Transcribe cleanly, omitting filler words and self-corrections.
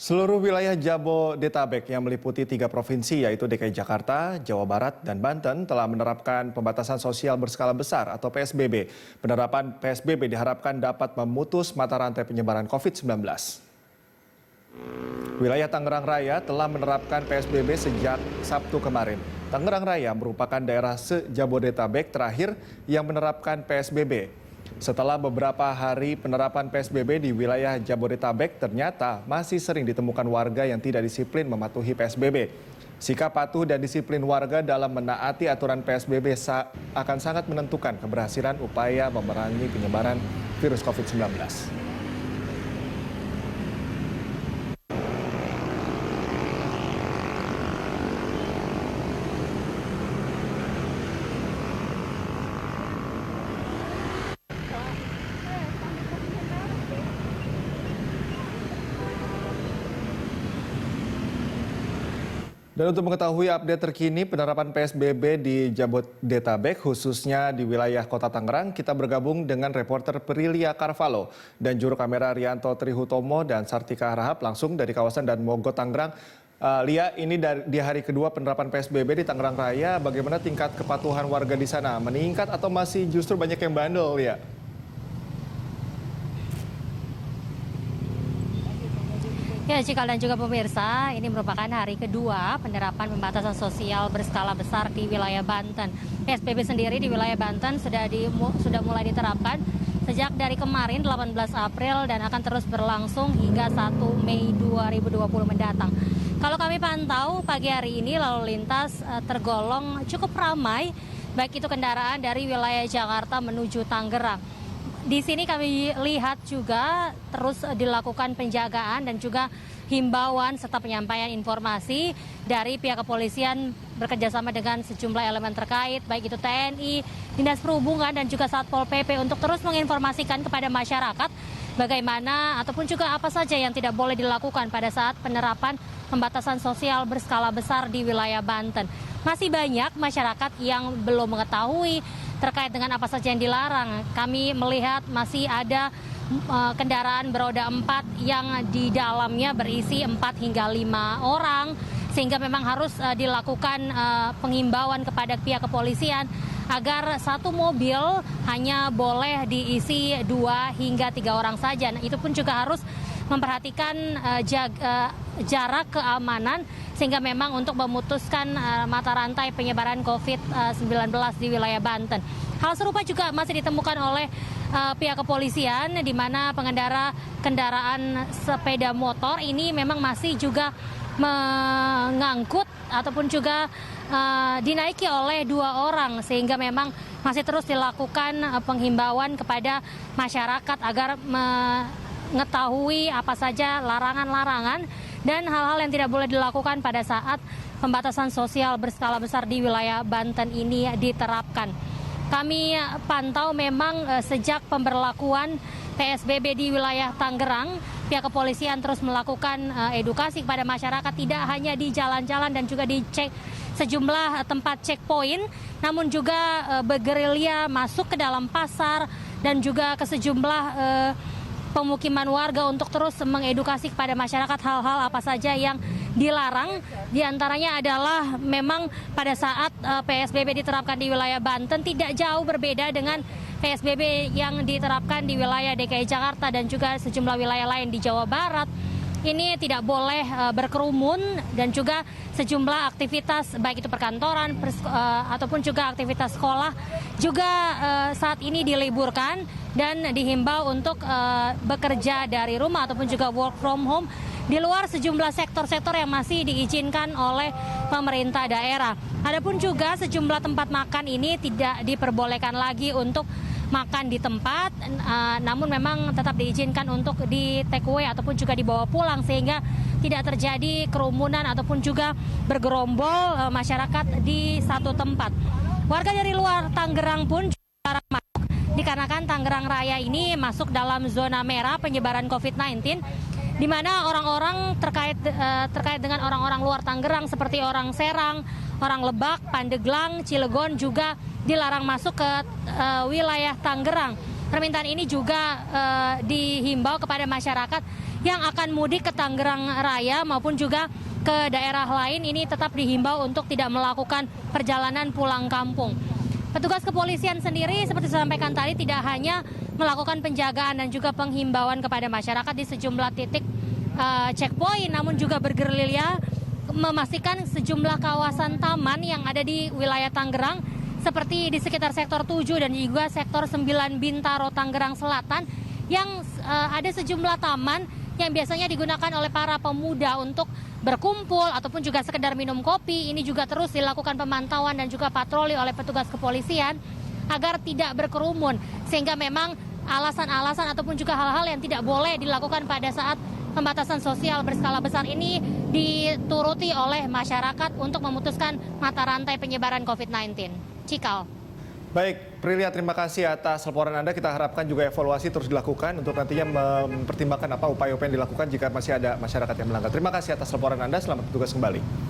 Seluruh wilayah Jabodetabek yang meliputi 3 provinsi yaitu DKI Jakarta, Jawa Barat, dan Banten telah menerapkan pembatasan sosial berskala besar atau PSBB. Penerapan PSBB diharapkan dapat memutus mata rantai penyebaran COVID-19. Wilayah Tangerang Raya telah menerapkan PSBB sejak Sabtu kemarin. Tangerang Raya merupakan daerah se-Jabodetabek terakhir yang menerapkan PSBB. Setelah beberapa hari penerapan PSBB di wilayah Jabodetabek, ternyata masih sering ditemukan warga yang tidak disiplin mematuhi PSBB. Sikap patuh dan disiplin warga dalam menaati aturan PSBB akan sangat menentukan keberhasilan upaya memerangi penyebaran virus COVID-19. Dan untuk mengetahui update terkini penerapan PSBB di Jabodetabek, khususnya di wilayah Kota Tangerang, kita bergabung dengan reporter Prilia Carvalho dan juru kamera Rianto Trihutomo dan Sartika Harahap langsung dari kawasan Dan Mogot Tangerang. Lia, ini di hari kedua penerapan PSBB di Tangerang Raya, bagaimana tingkat kepatuhan warga di sana? Meningkat atau masih justru banyak yang bandel, Lia? Ya, Cikal dan juga pemirsa, ini merupakan hari kedua penerapan pembatasan sosial berskala besar di wilayah Banten. PSBB sendiri di wilayah Banten sudah mulai diterapkan sejak dari kemarin 18 April dan akan terus berlangsung hingga 1 Mei 2020 mendatang. Kalau kami pantau pagi hari ini lalu lintas tergolong cukup ramai, baik itu kendaraan dari wilayah Jakarta menuju Tangerang. Di sini kami lihat juga terus dilakukan penjagaan dan juga himbauan serta penyampaian informasi dari pihak kepolisian bekerjasama dengan sejumlah elemen terkait, baik itu TNI, Dinas Perhubungan dan juga Satpol PP untuk terus menginformasikan kepada masyarakat bagaimana ataupun juga apa saja yang tidak boleh dilakukan pada saat penerapan pembatasan sosial berskala besar di wilayah Banten. Masih banyak masyarakat yang belum mengetahui terkait dengan apa saja yang dilarang. Kami melihat masih ada kendaraan beroda 4 yang di dalamnya berisi 4 hingga 5 orang, sehingga memang harus dilakukan penghimbauan kepada pihak kepolisian agar satu mobil hanya boleh diisi 2 hingga 3 orang saja. Nah, itu pun juga harus memperhatikan jarak keamanan sehingga memang untuk memutuskan mata rantai penyebaran COVID-19 di wilayah Banten. Hal serupa juga masih ditemukan oleh pihak kepolisian di mana pengendara kendaraan sepeda motor ini memang masih juga mengangkut ataupun juga dinaiki oleh 2 orang sehingga memang masih terus dilakukan penghimbauan kepada masyarakat agar mengetahui apa saja larangan-larangan dan hal-hal yang tidak boleh dilakukan pada saat pembatasan sosial berskala besar di wilayah Banten ini diterapkan. Kami pantau memang sejak pemberlakuan PSBB di wilayah Tangerang, pihak kepolisian terus melakukan edukasi kepada masyarakat tidak hanya di jalan-jalan dan juga di sejumlah tempat checkpoint, namun juga bergerilya masuk ke dalam pasar dan juga ke sejumlah pemukiman warga untuk terus mengedukasi kepada masyarakat hal-hal apa saja yang dilarang. Di antaranya adalah memang pada saat PSBB diterapkan di wilayah Banten tidak jauh berbeda dengan PSBB yang diterapkan di wilayah DKI Jakarta dan juga sejumlah wilayah lain di Jawa Barat. Ini tidak boleh berkerumun dan juga sejumlah aktivitas baik itu perkantoran ataupun juga aktivitas sekolah juga saat ini diliburkan dan dihimbau untuk bekerja dari rumah ataupun juga work from home di luar sejumlah sektor-sektor yang masih diizinkan oleh pemerintah daerah. Adapun juga sejumlah tempat makan ini tidak diperbolehkan lagi untuk makan di tempat, namun memang tetap diizinkan untuk di take away ataupun juga dibawa pulang sehingga tidak terjadi kerumunan ataupun juga bergerombol masyarakat di satu tempat. Warga dari luar Tangerang pun juga dilarang masuk dikarenakan Tangerang Raya ini masuk dalam zona merah penyebaran COVID-19 di mana orang-orang terkait dengan orang-orang luar Tangerang seperti orang Serang, orang Lebak, Pandeglang, Cilegon juga dilarang masuk ke wilayah Tangerang. Permintaan ini juga dihimbau kepada masyarakat yang akan mudik ke Tangerang Raya maupun juga ke daerah lain ini tetap dihimbau untuk tidak melakukan perjalanan pulang kampung. Petugas kepolisian sendiri seperti disampaikan tadi tidak hanya melakukan penjagaan dan juga penghimbauan kepada masyarakat di sejumlah titik checkpoint, namun juga bergerilya memastikan sejumlah kawasan taman yang ada di wilayah Tangerang seperti di sekitar sektor 7 dan juga sektor 9 Bintaro Tangerang Selatan yang ada sejumlah taman yang biasanya digunakan oleh para pemuda untuk berkumpul ataupun juga sekedar minum kopi. Ini juga terus dilakukan pemantauan dan juga patroli oleh petugas kepolisian agar tidak berkerumun, sehingga memang alasan-alasan ataupun juga hal-hal yang tidak boleh dilakukan pada saat pembatasan sosial berskala besar ini dituruti oleh masyarakat untuk memutuskan mata rantai penyebaran COVID-19. Cikal. Baik, Prilia, terima kasih atas laporan Anda. Kita harapkan juga evaluasi terus dilakukan untuk nantinya mempertimbangkan apa upaya-upaya yang dilakukan jika masih ada masyarakat yang melanggar. Terima kasih atas laporan Anda. Selamat bertugas kembali.